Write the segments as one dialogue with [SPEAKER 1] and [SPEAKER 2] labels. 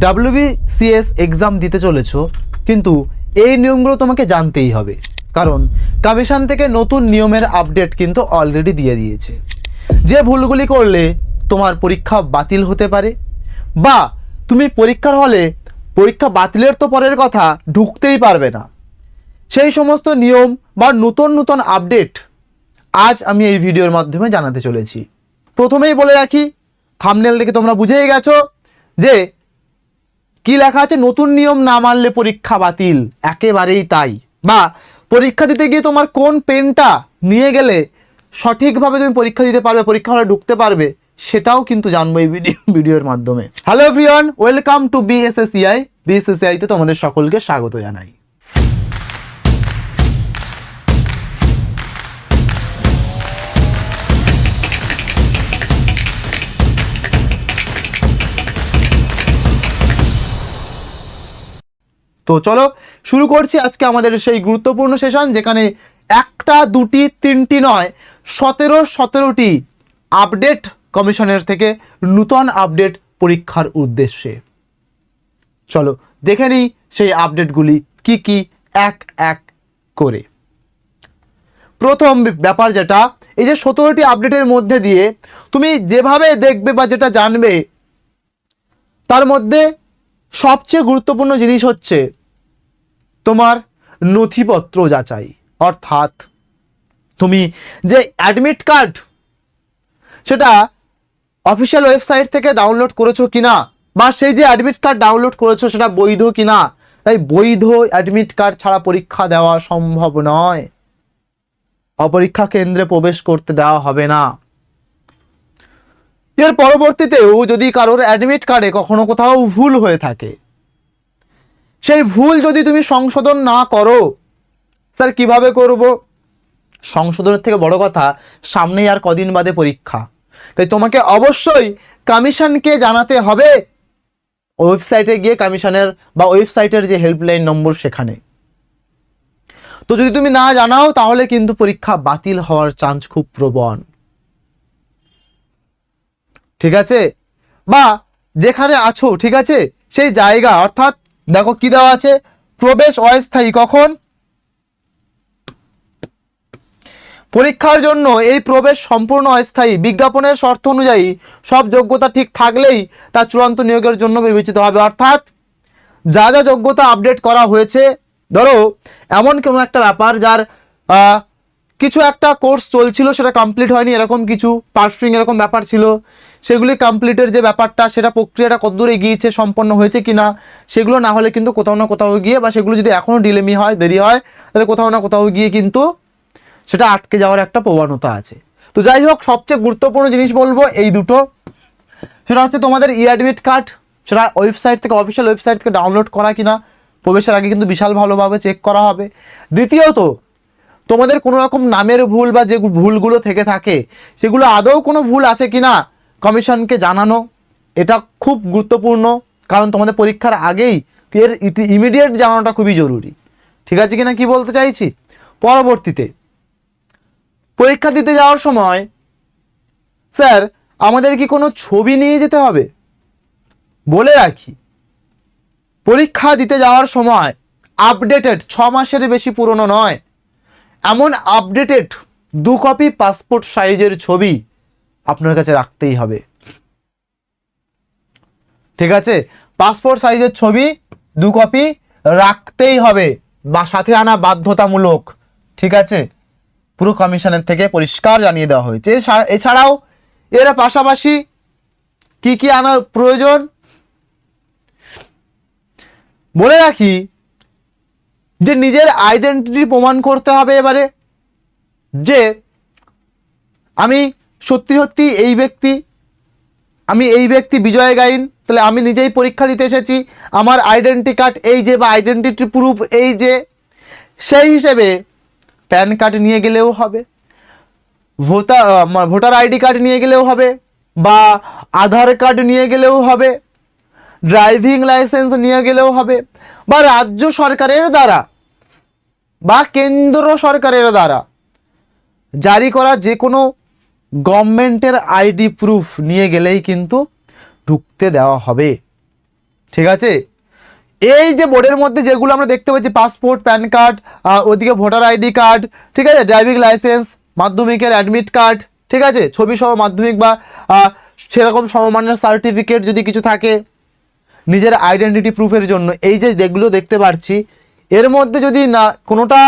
[SPEAKER 1] WBCS exam দিতে চলেছো, কিন্তু এই নিয়মগুলো তোমাকে জানতেই হবে, কারণ কমিশন থেকে নতুন নিয়মের আপডেট কিন্তু অলরেডি দিয়ে দিয়েছে। যে ভুলগুলি করলে তোমার পরীক্ষা বাতিল হতে পারে, বা তুমি পরীক্ষার হলে পরীক্ষা বাতিলের তো পরের কথা, ঢুকতেই পারবে না, সেই সমস্ত নিয়ম বা নতুন নতুন আপডেট আজ আমি এই ভিডিওর মাধ্যমে জানাতে চলেছি। প্রথমেই বলে রাখি, থাম্বনেল দেখে তোমরা বুঝেই গেছো যে কি লেখা আছে, নতুন নিয়ম না মানলে পরীক্ষা বাতিল। একেবারেই তাই। বা পরীক্ষা দিতে গিয়ে তোমার কোন পেনটা নিয়ে গেলে সঠিকভাবে তুমি পরীক্ষা দিতে পারবে, পরীক্ষা হলে ঢুকতে পারবে, সেটাও কিন্তু জানবো এই ভিডিওর মাধ্যমে। Hello everyone, welcome to BSSCI তে তোমাদের সকলকে স্বাগত জানাই। তো চলো শুরু করছি আজকে আমাদের সেই গুরুত্বপূর্ণ সেশন, যেখানে একটা দুটি তিনটি নয় 17টি আপডেট কমিশনের থেকে, নতুন আপডেট পরীক্ষার উদ্দেশ্যে। চলো দেখে নিই সেই আপডেটগুলি কি কি এক এক করে। প্রথম ব্যাপার যেটা, এই যে 17টি আপডেটের মধ্যে দিয়ে তুমি যেভাবে দেখবে বা যেটা জানবে, তার মধ্যে সবচেয়ে গুরুত্বপূর্ণ জিনিস হচ্ছে তোমার নথিপত্র যাচাই। অর্থাৎ তুমি যে অ্যাডমিট কার্ড, সেটা অফিসিয়াল ওয়েবসাইট থেকে ডাউনলোড করেছো কিনা, বা সেই যে অ্যাডমিট কার্ড ডাউনলোড করেছো সেটা বৈধ কিনা। তাই বৈধ অ্যাডমিট কার্ড ছাড়া পরীক্ষা দেওয়া সম্ভব নয়, অপরীক্ষা কেন্দ্রে প্রবেশ করতে দেওয়া হবে না। এর পরবর্তীতেও যদি কারোর অ্যাডমিট কার্ডে কখনো কোথাও ভুল হয়ে থাকে, সেই ভুল যদি তুমি সংশোধন না করো, স্যার কিভাবে করব? সংশোধনের থেকে বড় কথা, সামনেই আর কদিন বাদে পরীক্ষা, তাই তোমাকে অবশ্যই কমিশনকে জানাতে হবে, ওয়েবসাইটে গিয়ে কমিশনের বা ওয়েবসাইটের যে হেল্পলাইন নম্বর সেখানে। তো যদি তুমি না জানাও তাহলে কিন্তু পরীক্ষা বাতিল হওয়ার চান্স খুব প্রবল, ঠিক আছে? বা যেখানে আছো, ঠিক আছে, সেই জায়গা, অর্থাৎ দেখো কি দেওয়া আছে, প্রবেশ অস্থায়ী। কখন? পরীক্ষার জন্য এই প্রবেশ সম্পূর্ণ অস্থায়ী। বিজ্ঞাপনের শর্ত অনুযায়ী সব যোগ্যতা ঠিক থাকলেই তা চূড়ান্ত নিয়োগের জন্য বিবেচিত হবে। অর্থাৎ যা যা যোগ্যতা আপডেট করা হয়েছে, ধরো এমন কোনো একটা ব্যাপার যার কিছু একটা কোর্স চলছিল, সেটা কমপ্লিট হয়নি, এরকম কিছু পার্সুইং এরকম ব্যাপার ছিল, সেগুলি কমপ্লিটের যে ব্যাপারটা, সেটা প্রক্রিয়াটা কতদূর এগিয়েছে, সম্পন্ন হয়েছে কিনা, সেগুলো না হলে কিন্তু কোথাও না কোথাও গিয়ে, বা সেগুলো যদি এখনও ডিলেমি হয়, দেরি হয়, তাহলে কোথাও না কোথাও গিয়ে কিন্তু সেটা আটকে যাওয়ার একটা প্রবণতা আছে। তো যাই হোক, সবচেয়ে গুরুত্বপূর্ণ জিনিস বলবো এই দুটো। সেটা হচ্ছে তোমাদের অ্যাডমিট কার্ড, সেটা ওয়েবসাইট থেকে, অফিসিয়াল ওয়েবসাইট থেকে ডাউনলোড করা কিনা, প্রবেশের আগে কিন্তু বিশাল ভালোভাবে চেক করা হবে। দ্বিতীয়ত, তোমাদের কোনো রকম নামের ভুল বা যে ভুলগুলো থেকে থাকে, সেগুলো আদৌ কোনো ভুল আছে কিনা কমিশনকে জানানো, এটা খুব গুরুত্বপূর্ণ, কারণ তোমাদের পরীক্ষার আগেই এর ইমিডিয়েট জানানোটা খুবই জরুরি। ঠিক আছে কিনা কি বলতে চাইছি? পরবর্তীতে পরীক্ষা দিতে যাওয়ার সময়, স্যার আমাদের কি কোনো ছবি নিয়ে যেতে হবে? বলে রাখি, পরীক্ষা দিতে যাওয়ার সময় আপডেটেড 6 মাসের বেশি পুরনো নয়, এমন আপডেটেড 2 কপি পাসপোর্ট সাইজের ছবি আপনার কাছে রাখতেই হবে। ঠিক আছে, পাসপোর্ট সাইজের ছবি 2 কপি রাখতেই হবে, বা সাথে আনা বাধ্যতামূলক। ঠিক আছে, পুরো কমিশনের থেকে পরিষ্কার জানিয়ে দেওয়া হয়েছে। এছাড়াও এর পাশাপাশি কি কি আনা প্রয়োজন বলে রাখি, যে নিজের আইডেন্টিটি প্রমাণ করতে হবে এবারে, যে আমি সত্যি সত্যি এই ব্যক্তি, আমি এই ব্যক্তি বিজয় গাইন, তাহলে আমি নিজেই পরীক্ষা দিতে এসেছি, আমার আইডেন্টি কার্ড এই যে, বা আইডেন্টিটি প্রুফ এই যে, সেই হিসেবে প্যান কার্ড নিয়ে গেলেও হবে, ভোটার আইডি কার্ড নিয়ে গেলেও হবে, বা আধার কার্ড নিয়ে গেলেও হবে, ড্রাইভিং লাইসেন্স নিয়ে গেলেও হবে, বা রাজ্য সরকারের দ্বারা বা কেন্দ্র সরকারের দ্বারা জারি করা যে কোনো গভর্নমেন্টের আইডি প্রুফ নিয়ে গেলেই কিন্তু ঢুকতে দেওয়া হবে। ঠিক আছে, এই যে বোর্ডের মধ্যে যেগুলো আমরা দেখতে পাচ্ছি, পাসপোর্ট, প্যান কার্ড, ওদিকে ভোটার আইডি কার্ড, ঠিক আছে, ড্রাইভিং লাইসেন্স, মাধ্যমিকের অ্যাডমিট কার্ড, ঠিক আছে, ছবি সহ মাধ্যমিক বা সেরকম সমমানের সার্টিফিকেট যদি কিছু থাকে নিজের আইডেন্টিটি প্রুফের জন্য, এই যে যেগুলো দেখতে পাচ্ছি এর মধ্যে যদি না কোনোটা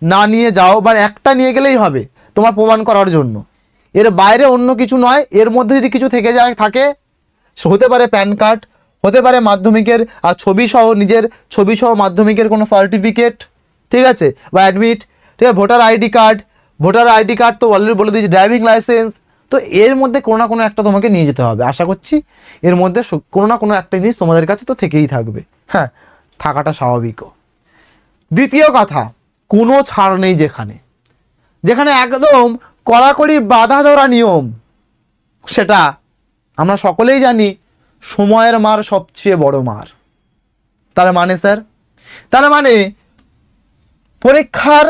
[SPEAKER 1] না নিয়ে যাও বা একটা নিয়ে গেলেই হবে তোমার প্রমাণ করার জন্য, এর বাইরে অন্য কিছু নয়। এর মধ্যে যদি কিছু থেকে যায় থাকে, হতে পারে প্যান কার্ড, হতে পারে মাধ্যমিকের ছবি সহ নিজের ছবি সহ মাধ্যমিকের কোনো সার্টিফিকেট, ঠিক আছে, বা অ্যাডমিট, ঠিক আছে, ভোটার আইডি কার্ড তো অলরেডি বলে দিয়েছি, ড্রাইভিং লাইসেন্স। তো এর মধ্যে কোনো না কোনো একটা তোমাকে নিয়ে যেতে হবে। আশা করছি এর মধ্যে কোনো না কোনো একটা জিনিস তোমাদের কাছে তো থেকেই থাকবে, হ্যাঁ, থাকাটা স্বাভাবিকও। দ্বিতীয় কথা, কোনো ছাড় নেই, যেখানে যেখানে একদম কড়াকড়ি বাধা ধরা নিয়ম, সেটা আমরা সকলেই জানি সময়ের মার সবচেয়ে বড় মার। তার মানে স্যার, তার মানে পরীক্ষার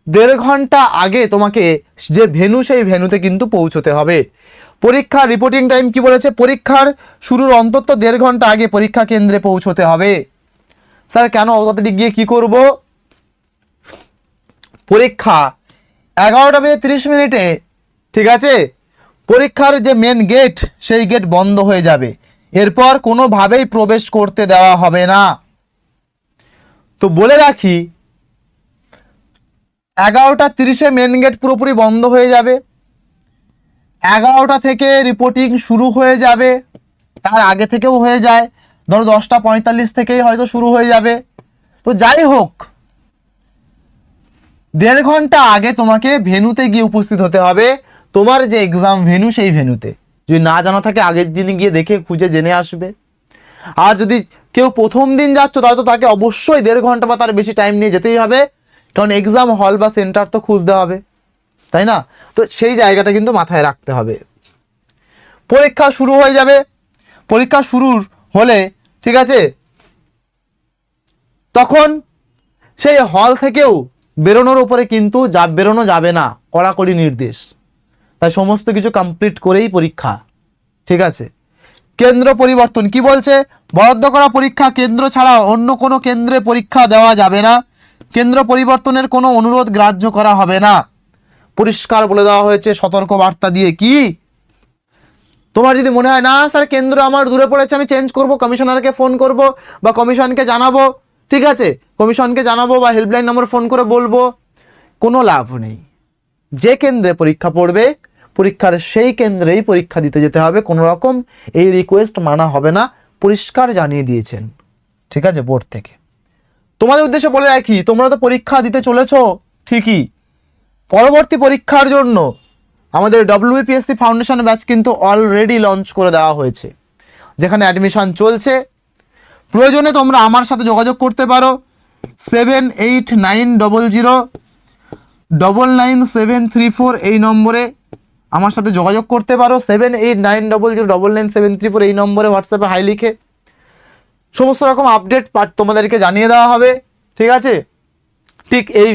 [SPEAKER 1] 1.5 ঘন্টা আগে তোমাকে যে ভেন্যু, সেই ভেন্যুতে কিন্তু পৌঁছতে হবে। পরীক্ষার রিপোর্টিং টাইম কি বলেছে? পরীক্ষার শুরুর অন্তত 1.5 ঘন্টা আগে পরীক্ষা কেন্দ্রে পৌঁছতে হবে। স্যার কেন, অতটা গিয়ে কি করব? পরীক্ষা 11:30, ঠিক আছে, পরীক্ষার যে মেন গেট, সেই গেট বন্ধ হয়ে যাবে, এরপর কোনোভাবেই প্রবেশ করতে দেওয়া হবে না। তো বলে রাখি, 11:30 মেন গেট পুরোপুরি বন্ধ হয়ে যাবে, 11টা থেকে রিপোর্টিং শুরু হয়ে যাবে, তার আগে থেকেও হয়ে যায়, ধরো 10:45 থেকেই হয়তো শুরু হয়ে যাবে। তো যাই হোক, 1.5 ঘন্টা আগে তোমাকে ভেন্যুতে গিয়ে উপস্থিত হতে হবে, তোমার যে এক্সাম ভেন্যু, সেই ভেন্যুতে। যদি না জানা থাকে আগের দিন গিয়ে দেখে খুঁজে জেনে আসবে। আর যদি কেউ প্রথম দিন যাচ্ছ, তাহলে তো তাকে অবশ্যই 1.5 ঘন্টা বা তার বেশি টাইম নিয়ে যেতেই হবে, কারণ এক্সাম হল বা সেন্টার তো খুঁজতে হবে, তাই না? তো সেই জায়গাটা কিন্তু মাথায় রাখতে হবে। পরীক্ষা শুরু হয়ে যাবে, পরীক্ষা শুরুর হলে, ঠিক আছে, তখন সেই হল থেকেও বেরোনোর উপরে কিন্তু বেরোনো যাবে না, কড়াকড়ি নির্দেশ। তাই সমস্ত কিছু কমপ্লিট করেই পরীক্ষা, ঠিক আছে। কেন্দ্র পরিবর্তন কি বলছে? বরাদ্দ করা পরীক্ষা কেন্দ্র ছাড়া অন্য কোনো কেন্দ্রে পরীক্ষা দেওয়া যাবে না, কেন্দ্র পরিবর্তনের কোনো অনুরোধ গ্রাহ্য করা হবে না। পরিষ্কার বলে দেওয়া হয়েছে সতর্ক বার্তা দিয়ে। কি, তোমার যদি মনে হয় না স্যার কেন্দ্র আমার দূরে পড়েছে, আমি চেঞ্জ করব, কমিশনারকে ফোন করব বা কমিশনকে জানাবো, ঠিক আছে, কমিশনকে জানাবো বা হেল্পলাইন নম্বর ফোন করে বলবো, কোনো লাভ নেই। যে কেন্দ্রে পরীক্ষা পড়বে, পরীক্ষার সেই কেন্দ্রেই পরীক্ষা দিতে যেতে হবে, কোনো রকম এই রিকোয়েস্ট মানা হবে না, পরিষ্কার জানিয়ে দিয়েছেন, ঠিক আছে, বোর্ড থেকে। তোমাদের উদ্দেশ্যে বলে রাখি, তোমরা তো পরীক্ষা দিতে চলেছো ঠিকই, পরবর্তী পরীক্ষার জন্য আমাদের WBPSC ফাউন্ডেশন ব্যাচ কিন্তু অলরেডি লঞ্চ করে দেওয়া হয়েছে, যেখানে অ্যাডমিশন চলছে। প্রয়োজনে তোমরা আমার সাথে যোগাযোগ করতে পারো, 7890999734 এই নম্বরে আমার সাথে যোগাযোগ করতে পারো, 7890999734 এই নম্বরে হোয়াটসঅ্যাপে হাই লিখে সমস্ত রকম আপডেট তোমাদেরকে জানিয়ে দেওয়া হবে, ঠিক আছে। ঠিক এই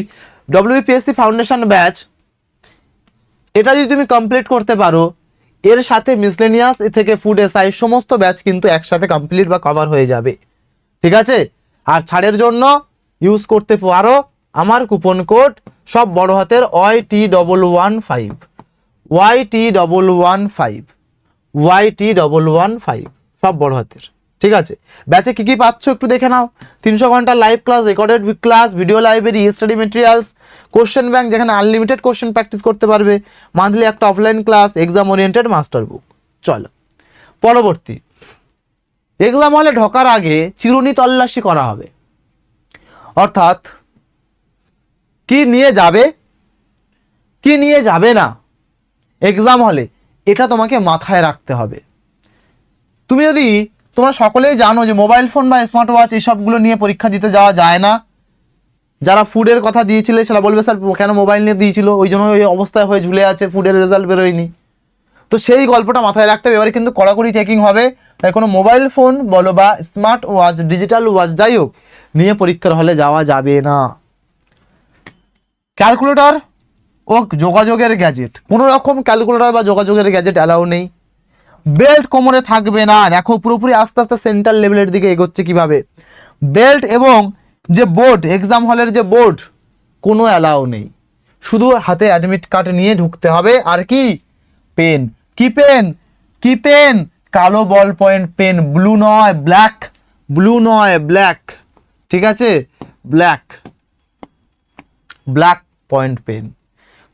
[SPEAKER 1] WBPSC ফাউন্ডেশন ব্যাচ, এটা যদি তুমি কমপ্লিট করতে পারো, এর সাথে মিসলেনিয়াস থেকে ফুড এসআই সমস্ত ব্যাচ কিন্তু একসাথে কমপ্লিট বা কভার হয়ে যাবে, ঠিক আছে। আর ছাড়ের জন্য ইউজ করতে পারো আমার কুপন কোড, সব বড় হাতের YT115, YT115, সব বড় হাতের, ঠিক আছে। ব্যাচে কী কী পাচ্ছ একটু দেখে নাও। 300 ঘন্টা live class, recorded class, video library, study materials, question bank যেখানে আনলিমিটেড কোশ্চেন প্র্যাকটিস করতে পারবে, মান্থলি একটা offline class, exam oriented master বুক। চলো পরবর্তী, এক্সাম হলে ঢোকার আগে চিরুনি তল্লাশি করা হবে, অর্থাৎ কি নিয়ে যাবে, কি নিয়ে যাবে না এক্সাম হলে, এটা তোমাকে মাথায় রাখতে হবে। তুমি যদি, তোমরা সকলেই জানো যে মোবাইল ফোন বা স্মার্ট ওয়াচ এইসবগুলো নিয়ে পরীক্ষা দিতে যাওয়া যায় না। যারা ফুডের কথা দিয়েছিলে সেটা বলবে স্যার কেন মোবাইল নিয়ে দিয়েছিল, ওই জন্য ওই অবস্থায় হয়ে ঝুলে আছে, ফুডের রেজাল্ট বেরোয়নি। তো সেই গল্পটা মাথায় রাখতে হবে। এবারে কিন্তু কড়াকড়ি চেকিং হবে, তাই কোনো মোবাইল ফোন বলো বা স্মার্ট ওয়াচ, ডিজিটাল ওয়াচ যাই হোক, নিয়ে পরীক্ষার হলে যাওয়া যাবে না। ক্যালকুলেটর ও যোগাযোগের গ্যাজেট, কোনো রকম ক্যালকুলেটর বা যোগাযোগের গ্যাজেট অ্যালাউ নেই। বেল্ট কোমরে থাকবে না। দেখো পুরোপুরি আস্তে আস্তে সেন্টার লেভেলের দিকে এগোচ্ছে কিভাবে। বেল্ট এবং যে বোর্ড, এক্সাম হলের যে বোর্ড, কোনো অ্যালাউ নেই, শুধু হাতে অ্যাডমিট কার্ড নিয়ে ঢুকতে হবে। আর কি পেন, কি পেন, কি পেন, কালো বল পয়েন্ট পেন, ব্লু নয় ব্ল্যাক, ব্লু নয় ব্ল্যাক, ঠিক আছে, ব্ল্যাক, ব্ল্যাক পয়েন্ট পেন।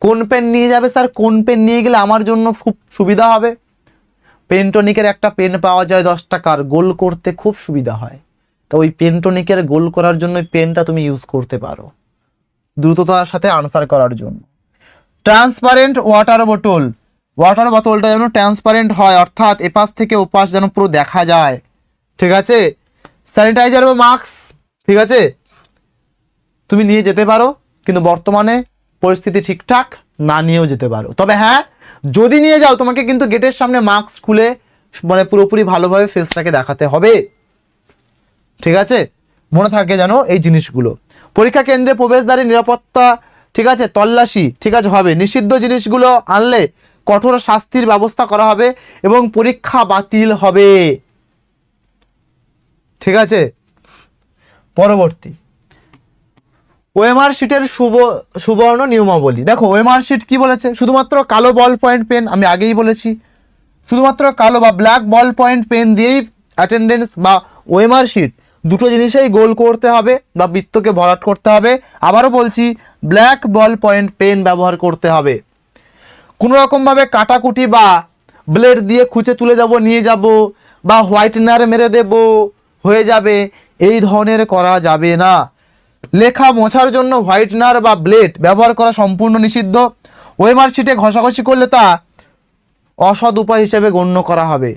[SPEAKER 1] কোন পেন নিয়ে যাবে স্যার? কোন পেন নিয়ে গেলে আমার জন্য খুব সুবিধা হবে? পেন্টনিকের একটা পেন পাওয়া যায় 10 টাকার, গোল করতে খুব সুবিধা হয়। তো ওই পেন্টনিকের গোল করার জন্য ওই পেনটা তুমি ইউজ করতে পারো দ্রুততার সাথে আনসার করার জন্য। ট্রান্সপারেন্ট ওয়াটার বোতল, ওয়াটার বোতলটা যেন ট্রান্সপারেন্ট হয়, অর্থাৎ এপাশ থেকে ওপাশ যেন পুরো দেখা যায়, ঠিক আছে। স্যানিটাইজার বা মাস্ক, ঠিক আছে, তুমি নিয়ে যেতে পারো, কিন্তু বর্তমানে পরিস্থিতি ঠিকঠাক না নিয়েও যেতে পারো। তবে হ্যাঁ, যদি নিয়ে যাও তোমাকে কিন্তু গেটের সামনে মাস্ক খুলে মানে পুরোপুরি ভালোভাবে ফেসটাকে দেখাতে হবে, ঠিক আছে, মনে থাকে যেন এই জিনিসগুলো। পরীক্ষা কেন্দ্রে প্রবেশদ্বারে নিরাপত্তা, ঠিক আছে, তল্লাশি, ঠিক আছে, হবে। নিষিদ্ধ জিনিসগুলো আনলে কঠোর শাস্তির ব্যবস্থা করা হবে এবং পরীক্ষা বাতিল হবে, ঠিক আছে। পরবর্তী, ওএমআর শিটের সুবর্ণ নিয়মাবলী। দেখো ওএমআর শিট কি বলেছে? শুধুমাত্র কালো বল পয়েন্ট পেন, আমি আগেই বলেছি, শুধুমাত্র কালো বা ব্ল্যাক বল পয়েন্ট পেন দিয়েই অ্যাটেন্ডেন্স বা ওএমআর শিট দুটো জিনিসেই গোল করতে হবে বা বৃত্তকে ভরাট করতে হবে। আবারও বলছি, ব্ল্যাক বল পয়েন্ট পেন ব্যবহার করতে হবে। কোনো রকমভাবে কাটাকুটি বা ব্লেড দিয়ে খুঁচে তুলে যাব, নিয়ে যাব, বা হোয়াইটনার মেরে দেব, হয়ে যাবে, এই ধরনের করা যাবে না। লেখা মোছার জন্য হোয়াইটনার বা ব্লেড ব্যবহার করা সম্পূর্ণ নিষিদ্ধ। ওএমআর শিটে ঘষাঘষি করলে তা অসৎ উপায় হিসেবে গণ্য করা হবে,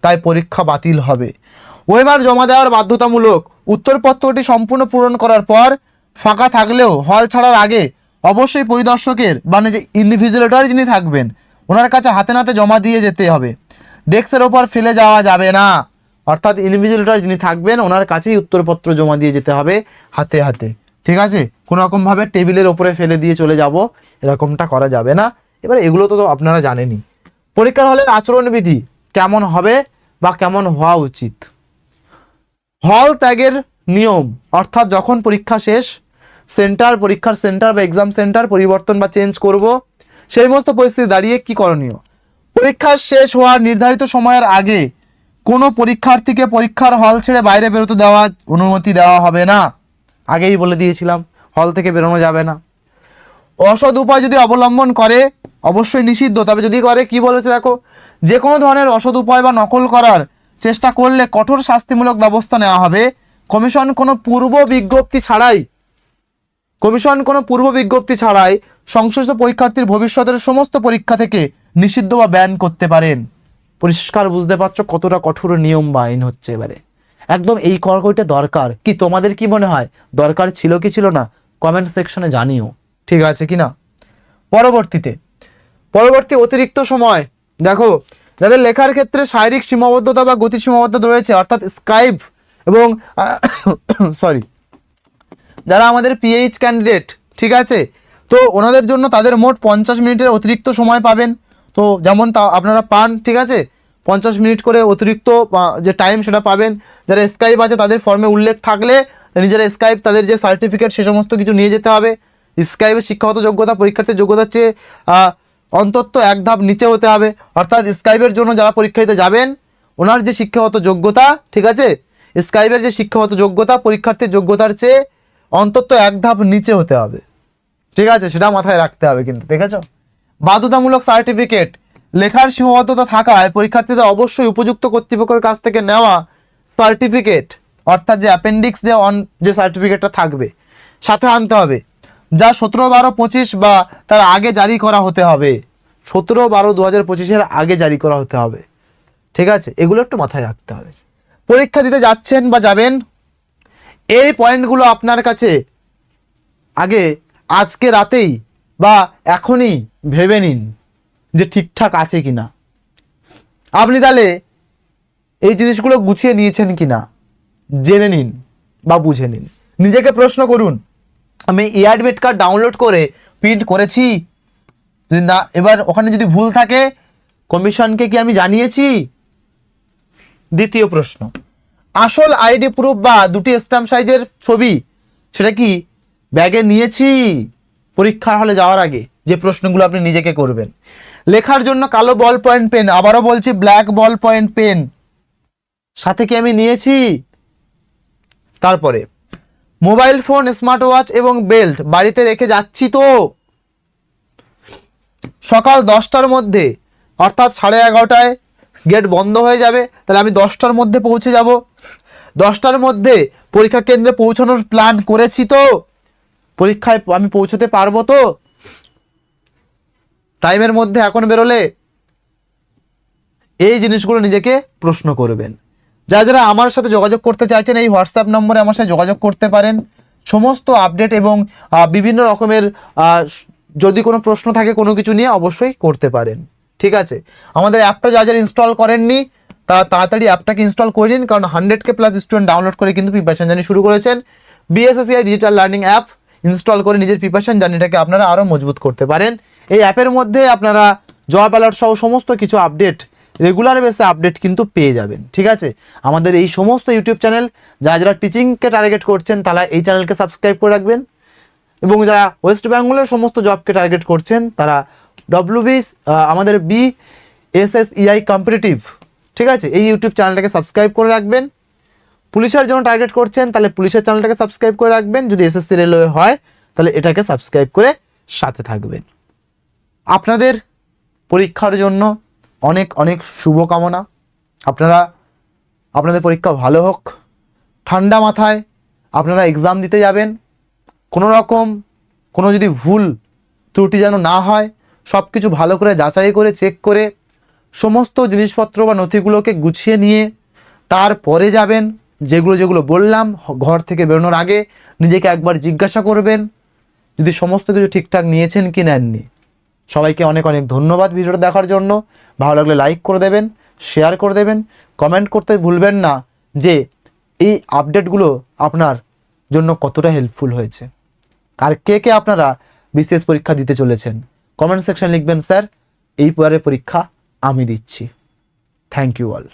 [SPEAKER 1] তাই পরীক্ষা বাতিল হবে। ওএমআর জমা দেওয়ার বাধ্যতামূলক। উত্তরপত্রটি সম্পূর্ণ পূরণ করার পর ফাঁকা থাকলেও হল ছাড়ার আগে অবশ্যই পরিদর্শকের মানে যে ইনভিজিলেটর যিনি থাকবেন ওনার কাছে হাতে নাতে জমা দিয়ে যেতে হবে। ডেস্কের ওপর ফেলে যাওয়া যাবে না, অর্থাৎ ইনভিজিলেটর যিনি থাকবেন ওনার কাছেই উত্তরপত্র জমা দিয়ে যেতে হবে হাতে হাতে, ঠিক আছে। কোনো রকমভাবে টেবিলের ওপরে ফেলে দিয়ে চলে যাব এরকমটা করা যাবে না। এবার এগুলো তো আপনারা জানেনই। পরীক্ষার হলের আচরণবিধি কেমন হবে বা কেমন হওয়া উচিত। হল ত্যাগের নিয়ম, অর্থাৎ যখন পরীক্ষা শেষ, সেন্টার, পরীক্ষার সেন্টার বা এক্সাম সেন্টার পরিবর্তন বা চেঞ্জ করব, সেই মতো পরিস্থিতি দাঁড়িয়ে কি করণীয়। পরীক্ষা শেষ হওয়ার নির্ধারিত সময়ের আগে কোনো পরীক্ষার্থীকে পরীক্ষার হল ছেড়ে বাইরে বেরোতে দেওয়া অনুমতি দেওয়া হবে না, আগেই বলে দিয়েছিলাম, হল থেকে বেরোনো যাবে না। অসৎ উপায় যদি অবলম্বন করে অবশ্যই নিষিদ্ধ, তবে যদি করে কি বলেছে দেখো, যে কোনো ধরনের অসৎ উপায় বা নকল করার চেষ্টা করলে কঠোর শাস্তিমূলক ব্যবস্থা নেওয়া হবে। কমিশন কোনো পূর্ব বিজ্ঞপ্তি ছাড়াই সংশ্লিষ্ট পরীক্ষার্থীর ভবিষ্যতের সমস্ত পরীক্ষা থেকে নিষিদ্ধ বা ব্যান করতে পারেন। পরিষ্কার বুঝতে পারছো কতটা কঠোর নিয়ম বা আইন হচ্ছে এবারে। একদম এই কড়াকড়িটা দরকার কি? তোমাদের কি মনে হয় দরকার ছিল কি ছিল না? কমেন্ট সেকশনে জানিও, ঠিক আছে কি না। পরবর্তী অতিরিক্ত সময়, দেখো যাদের লেখার ক্ষেত্রে শারীরিক সীমাবদ্ধতা বা গতি সীমাবদ্ধতা রয়েছে, অর্থাৎ স্ক্রাইব এবং সরি যারা আমাদের পিএইচ ক্যান্ডিডেট, ঠিক আছে, তো ওনাদের জন্য তাদের মোট 50 মিনিটের অতিরিক্ত সময় পাবেন। তো যেমন তা আপনারা পান, ঠিক আছে, 50 মিনিট করে অতিরিক্ত যে টাইম সেটা পাবেন। যারা স্ক্রাইব আছে তাদের ফর্মে উল্লেখ থাকলে নিজেরা স্ক্রাইব, তাদের যে সার্টিফিকেট সে সমস্ত কিছু নিয়ে যেতে হবে। স্ক্রাইবের শিক্ষাগত যোগ্যতা পরীক্ষার্থীর যোগ্যতার চেয়ে অন্তত এক ধাপ নিচে হতে হবে, অর্থাৎ স্ক্রাইবের জন্য যারা পরীক্ষা দিতে যাবেন ওনার যে শিক্ষাগত যোগ্যতা, ঠিক আছে, স্ক্রাইবের যে শিক্ষাগত যোগ্যতা পরীক্ষার্থীর যোগ্যতার চেয়ে অন্তত এক ধাপ নিচে হতে হবে, ঠিক আছে, সেটা মাথায় রাখতে হবে কিন্তু, দেখেছ। বাধ্যতামূলক সার্টিফিকেট, লেখার সীমাবদ্ধতা থাকায় পরীক্ষার্থীদের অবশ্যই উপযুক্ত কর্তৃপক্ষের কাছ থেকে নেওয়া সার্টিফিকেট, অর্থাৎ যে অ্যাপেন্ডিক্স যে সার্টিফিকেটটা থাকবে সাথে আনতে হবে, যা 17/12/25 বা তার আগে জারি করা হতে হবে। 17/12/2025 আগে জারি করা হতে হবে, ঠিক আছে, এগুলো একটু মাথায় রাখতে হবে। পরীক্ষা দিতে যাচ্ছেন বা যাবেন, এই পয়েন্টগুলো আপনার কাছে আগে আজকে রাতেই বা এখনই ভেবে নিন যে ঠিকঠাক আছে কিনা। আপনি তাহলে এই জিনিসগুলো গুছিয়ে নিয়েছেন কিনা জেনে নিন বা বুঝে নিন। নিজেকে প্রশ্ন করুন, আমি এডমিট কার্ড ডাউনলোড করে প্রিন্ট করেছি, যদি না, এবার ওখানে যদি ভুল থাকে কমিশনকে কি আমি জানিয়েছি? দ্বিতীয় প্রশ্ন, আসল আইডি প্রুফ বা দুটি স্ট্যাম্প সাইজের ছবি সেটা কি ব্যাগে নিয়েছি? পরীক্ষার হলে যাওয়ার আগে যে প্রশ্নগুলো আপনি নিজেকে করবেন। লেখার জন্য কালো বল পয়েন্ট পেন, আবারও বলছি ব্ল্যাক বল পয়েন্ট পেন সাথে কি আমি নিয়েছি? তারপরে মোবাইল ফোন, স্মার্ট ওয়াচ এবং বেল্ট বাড়িতে রেখে যাচ্ছি তো? সকাল 10টার মধ্যে, অর্থাৎ 11:30টায় গেট বন্ধ হয়ে যাবে, তাহলে আমি 10টার মধ্যে পৌঁছে যাব। 10টার মধ্যে পরীক্ষা কেন্দ্রে পৌঁছানোর প্ল্যান করেছি তো? পরীক্ষায় আমি পৌঁছতে পারবো তো টাইমের মধ্যে এখন বেরোলে? এই জিনিসগুলো নিজেকে প্রশ্ন করবেন। যারা আমার সাথে যোগাযোগ করতে চাইছেন এই হোয়াটসঅ্যাপ নম্বরে আমার সাথে যোগাযোগ করতে পারেন। সমস্ত আপডেট এবং বিভিন্ন রকমের যদি কোনো প্রশ্ন থাকে কোনো কিছু নিয়ে অবশ্যই করতে পারেন। ঠিক আছে, আমাদের অ্যাপটা যারা ইনস্টল করেননি তারা তাড়াতাড়ি অ্যাপটাকে ইনস্টল করে নিন, কারণ 100K প্লাস স্টুডেন্ট ডাউনলোড করে কিন্তু প্রিপারেশন জার্নি শুরু করেছেন। BSSCI digital learning app install করে নিজের প্রিপারেশন জার্নিটাকে আপনারা আরও মজবুত করতে পারেন। এই অ্যাপের মধ্যে আপনারা জব অ্যালার্ট সহ সমস্ত কিছু আপডেট, রেগুলার বেসে আপডেট কিন্তু পেয়ে যাবেন। ঠিক আছে, আমাদের এই সমস্ত ইউটিউব চ্যানেল যারা টিচিংকে টার্গেট করছেন তারা এই চ্যানেলকে সাবস্ক্রাইব করে রাখবেন, এবং যারা ওয়েস্ট বেঙ্গলের সমস্ত জবকে টার্গেট করছেন তারা আমাদের BSSEI কম্পিটিটিভ, ঠিক আছে, এই ইউটিউব চ্যানেলটাকে সাবস্ক্রাইব করে রাখবেন। পুলিশের জন্য টার্গেট করছেন তাহলে পুলিশের চ্যানেলটাকে সাবস্ক্রাইব করে রাখবেন। যদি SSC রেলওয়ে হয় তাহলে এটাকে সাবস্ক্রাইব করে সাথে থাকবেন। আপনাদের পরীক্ষার জন্য অনেক অনেক শুভকামনা। আপনাদের পরীক্ষা ভালো হোক। ঠান্ডা মাথায় আপনারা এক্সাম দিতে যাবেন। কোনো যদি ভুল ত্রুটি যেন না হয়, সব কিছু ভালো করে যাচাই করে চেক করে সমস্ত জিনিসপত্র বা নথিগুলোকে গুছিয়ে নিয়ে তারপরে যাবেন। যেগুলো বললাম ঘর থেকে বেরোনোর আগে নিজেকে একবার জিজ্ঞাসা করবেন যদি সমস্ত কিছু ঠিকঠাক নিয়েছেন কি নেননি। সবাইকে অনেক অনেক ধন্যবাদ ভিডিওটা দেখার জন্য। ভালো লাগলে লাইক করে দেবেন, শেয়ার করে দেবেন, কমেন্ট করতে ভুলবেন না যে এই আপডেটগুলো আপনার জন্য কতটা হেল্পফুল হয়েছে। আর কে আপনারা বিশেষ পরীক্ষা দিতে চলেছেন কমেন্ট সেকশন লিখবেন, স্যার এই পরের পরীক্ষা আমি দিচ্ছি। Thank you all.